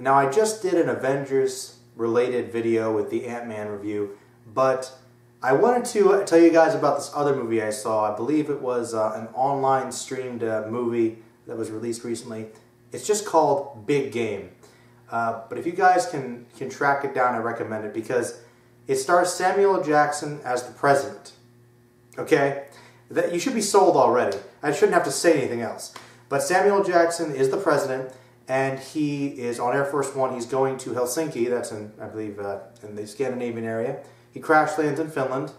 Now, I just did an Avengers-related video with the Ant-Man review, but I wanted to tell you guys about this other movie I saw. I believe it was an online streamed movie that was released recently. It's just called Big Game. But if you guys can track it down, I recommend it because it stars Samuel L. Jackson as the president. Okay? You should be sold already. I shouldn't have to say anything else. But Samuel L. Jackson is the president, and he is on Air Force One. He's going to Helsinki. That's in, I believe, in the Scandinavian area. He crash lands in Finland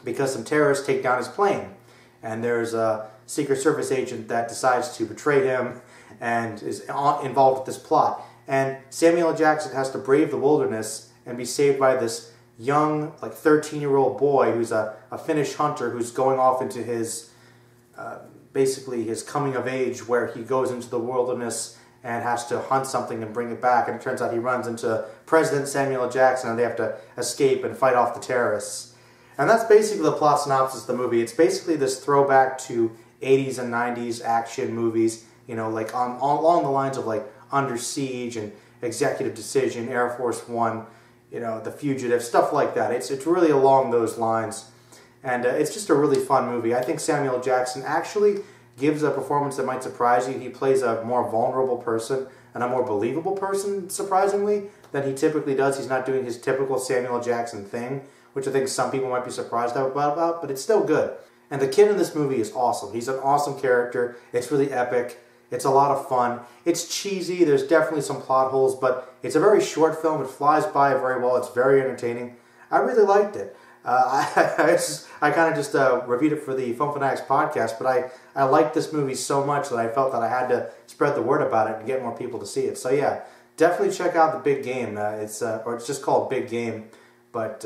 because some terrorists take down his plane. And there's a Secret Service agent that decides to betray him and is involved with this plot. And Samuel L. Jackson has to brave the wilderness and be saved by this young, like 13-year-old boy who's a Finnish hunter who's going off into his, basically his coming of age, where he goes into the wilderness and has to hunt something and bring it back. And it turns out he runs into President Samuel L. Jackson and they have to escape and fight off the terrorists. And that's basically the plot synopsis of the movie. It's basically this throwback to 80s and 90s action movies, you know, like along the lines of like Under Siege and Executive Decision, Air Force One, you know, The Fugitive, stuff like that. It's really along those lines. And it's just a really fun movie. I think Samuel L. Jackson actually gives a performance that might surprise you. He plays a more vulnerable person and a more believable person, surprisingly, than he typically does. He's not doing his typical Samuel L. Jackson thing, which I think some people might be surprised about, but it's still good. And the kid in this movie is awesome. He's an awesome character. It's really epic. It's a lot of fun. It's cheesy. There's definitely some plot holes, but it's a very short film. It flies by very well. It's very entertaining. I really liked it. I kind of just reviewed it for the Film Fanatics podcast, but I liked this movie so much that I felt that I had to spread the word about it and get more people to see it. So yeah, definitely check out The Big Game. It's just called Big Game, but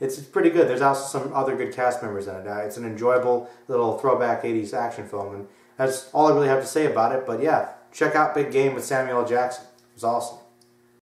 it's pretty good. There's also some other good cast members in it. It's an enjoyable little throwback 80s action film, and that's all I really have to say about it. But yeah, check out Big Game with Samuel L. Jackson. It was awesome.